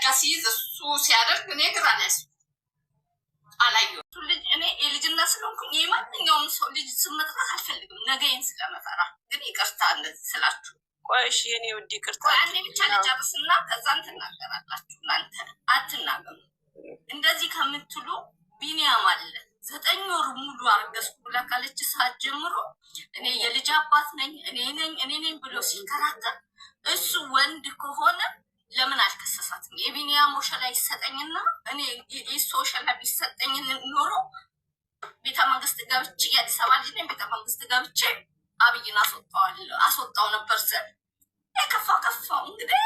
አልጋ ሲይዝ እሱ ሲያደርግ እኔ ግራ ነስ አላየሁም። እኔ የልጅነት ስለሆንኩኝ የማንኛውም ሰው ልጅ ስም መጥራት አልፈልግም፣ ነገይን ስለመፈራ። ግን ይቅርታ እንደዚህ ስላችሁ ቆይሽ የኔ ውድ ይቅርታ። አንዴ ብቻ ልጨርስና ከዛን ትናገራላችሁ። እናንተ አትናገሩ። እንደዚህ ከምትሉ ቢኒያም አለ 9 ወር ሙሉ አርገዝኩ ብላ ካለች ሰዓት ጀምሮ እኔ የልጅ አባት ነኝ እኔ ነኝ ብሎ ሲከራከር እሱ ወንድ ከሆነ ለምን አልከሰሳትም? የቢኒያም ወሸላ ይሰጠኝና እኔ የሶሻል ቢሰጠኝ ኖሮ ቤተ መንግስት ገብቼ የአዲስ አበባ ልጅ ነኝ ቤተ መንግስት ገብቼ አብይን አስወጣው ነበር ስል ከፋው። እንግዲህ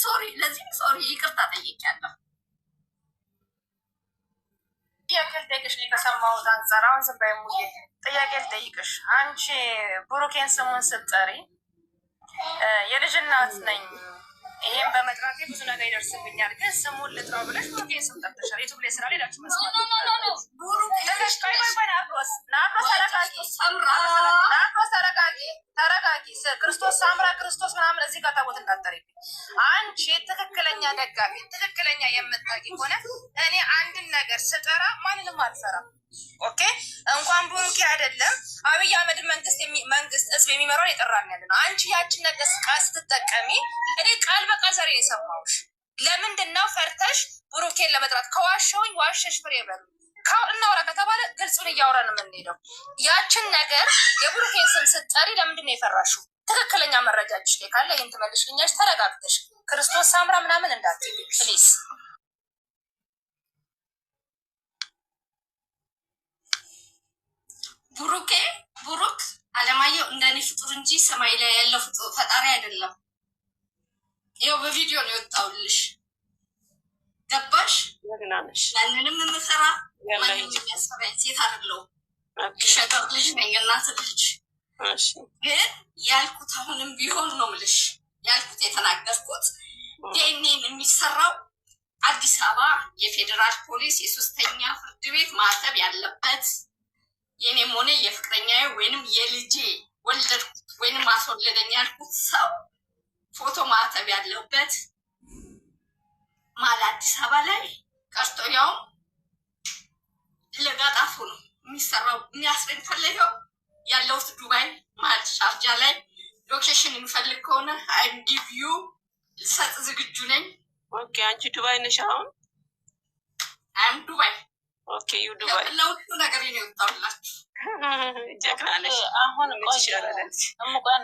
ሶሪ፣ ለዚህም ሶሪ ይቅርታ ጠይቄያለሁ። ጥያቄ ልጠይቅሽ ከሰማሁት አንጻር አሁን ዝም በይ ሙዬ፣ ጥያቄ ልጠይቅሽ። አንቺ ብሩኬን ስሙን ስትጠሪ የልጅ እናት ነኝ ይሄን በመጥራቴ ብዙ ነገር ይደርስብኛል፣ ግን ስሙን ልጥራው ብለሽ ብሩኬን ስም ጠርተሻል። ዩቱብ ላይ ስራ ሌላችሁ መስማት ተረጋጊ። ክርስቶስ ሳምራ ክርስቶስ ምናምን እዚህ ጋር ታቦት እንዳጠሪብኝ። አንቺ ትክክለኛ ደጋፊ ትክክለኛ የምታውቂ ሆነ እኔ አንድን ነገር ስጠራ ማንንም አልፈራም። ኦኬ እንኳን ብሩኬ አይደለም አብይ አህመድ መንግስት ህዝብ የሚመራውን የጠራን ያለ ነው። አንቺ ያችን ነገር ቃል ስትጠቀሚ እኔ ቃል በቃል ዛሬ የሰማሁሽ ለምንድን ነው ፈርተሽ ብሩኬን ለመጥራት? ከዋሸውኝ ዋሸሽ ፍሬ በሉ እናውራ ከተባለ ግልጹን እያወራን የምንሄደው ያችን ነገር የብሩኬን ስም ስትጠሪ ለምንድን ነው የፈራሽው? ትክክለኛ መረጃች ላይ ካለ ይህን ትመልሽልኛለሽ ተረጋግተሽ። ክርስቶስ ሳምራ ምናምን እንዳትዪ ፕሊዝ። ብሩክ አለማየሁ እንደኔ ፍጡር እንጂ ሰማይ ላይ ያለው ፍጡር ፈጣሪ አይደለም። ይኸው በቪዲዮ ነው የወጣውልሽ። ገባሽ? ማንንም የምፈራ ማንንም የሚያስፈራኝ ሴት አይደለሁም። ሸጠር ልጅ ነኝ፣ እናት ልጅ። ግን ያልኩት አሁንም ቢሆን ነው የምልሽ፣ ያልኩት የተናገርኩት ዲኤንኤን የሚሰራው አዲስ አበባ የፌዴራል ፖሊስ የ3ኛ ፍርድ ቤት ማዕተብ ያለበት የኔም ሆነ የፍቅረኛ ወይንም የልጄ ወለድኩት ወይንም ማስወለደኝ ያልኩት ሰው ፎቶ ማዕተብ ያለበት ማል አዲስ አበባ ላይ ቀርቶ ያው ለጋጣፉ ነው የሚሰራው። የሚያስረኝ ፈለገው ያለውት ዱባይ ማል ሻርጃ ላይ ሎኬሽን የሚፈልግ ከሆነ አይም ጊቭ ዩ ልሰጥ ዝግጁ ነኝ። ኦኬ አንቺ ዱባይ ነሽ አሁን? አይም ዱባይ። ኦኬ ዩ ዱባይ ነው ነገር ነው የወጣውላችሁ። ጀግና ነሽ። አሁን ቆይ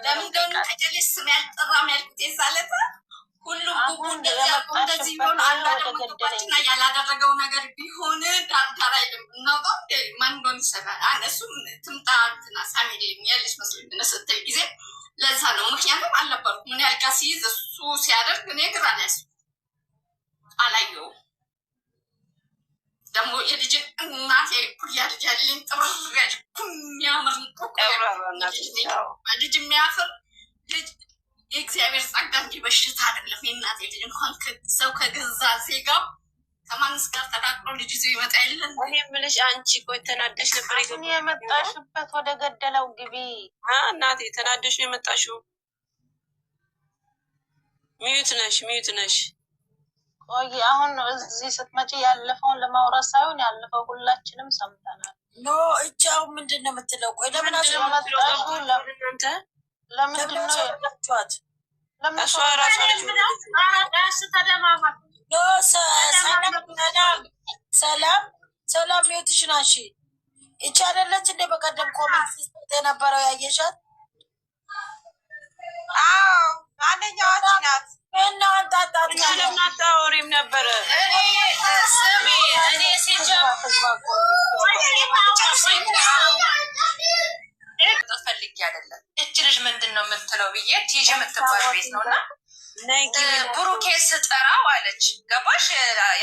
ለምን ደው ተጨልስ ስም ያልጠራም ያልኩት የዛለታ ሁሉም እንደዚህ ቢሆን አላደረገውና ያላደረገው ነገር ቢሆን ዳርዳር አይደለም። እናውጣው ማን እንደሆነ ይሰራል። እሱም ትምጣትና ሳሚልኝ ያለሽ መስሎኝ ስትል ጊዜ ለዛ ነው። ምክንያቱም አልነበርኩም ምን ያልጋ ሲይዝ እሱ ሲያደርግ እኔ ግራ ነስ አላየሁም። ደግሞ የልጅን እናቴ ኩያ ልጅ ያለኝ ጥብርያጅ የሚያምር ልጅ የሚያፍር ልጅ የእግዚአብሔር ጸጋ እንጂ በሽታ አይደለም። የእናቴ ልጅ እንኳን ሰው ከገዛ ዜጋው ከማንስ ጋር ተዳቅሎ ልጅ ይዞ ይመጣ የለን። እኔ የምልሽ አንቺ ቆይ ተናደሽ ነበር የመጣሽበት ወደ ገደለው ግቢ። እናቴ ተናደሽ ነው የመጣሽው። ሚዩት ነሽ። ቆይ አሁን እዚህ ስትመጪ ያለፈውን ለማውራት ሳይሆን ያለፈው ሁላችንም ሰምተናል። ኖ እቻው ምንድን ነው የምትለው? ቆይ ለምን ለምንድን ነው ሰላም ቤትሽ ናሽ? እቻ አይደለች እንደ በቀደም ኮሜንት ስትሰጥ የነበረው ያየሻት? አዎ አንደኛዋ ናት። እናንተ አታወሪም ነበረ። እኔ ፈልጌ አይደለም እች ልጅ ምንድን ነው የምትለው ብዬ ቲጂ የምትባል ቤት ነው እና ብሩኬን ስጠራው አለች። ገባሽ?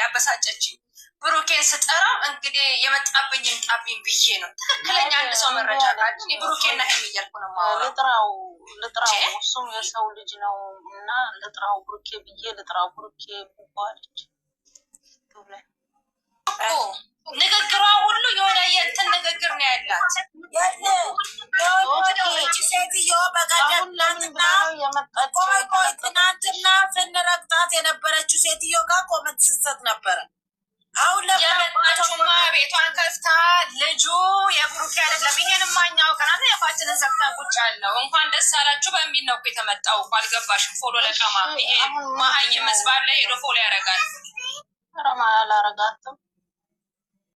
ያበሳጨችኝ ብሩኬን ስጠራው እንግዲህ የመጣብኝ ይምጣብኝ ብዬ ነው። ትክክለኛ አንድ ሰው መረጃ ካለ ብሩኬን ና የሚያልኩ ነው ማውራው። ልጥራው እሱም የሰው ልጅ ነው እና ልጥራው ብሩኬ ብዬ ልጥራው ብሩኬ ባለች ንግግሯ ሁሉ የሆነ የእንትን ንግግር ነው ያላት። ሴትዮ በቀደም ትናንትና ስንረግጣት የነበረችው ሴትዮ ጋር ኮመንት ስትሰጥ ነበረ። አሁን የመጣችማ ቤቷን ከፍታ ልጁ የብሩኬ አይደለም ይሄን ማኛው ቀናት የፋችንን ዘግታ ቁጭ ያለው እንኳን ደስ አላችሁ በሚል ነው የተመጣው። አልገባሽም? ፎሎ ለቀማ ይሄ መሀይም መስባር ላይ ሄዶ ፎሎ ያደርጋል። ረማ አላረጋትም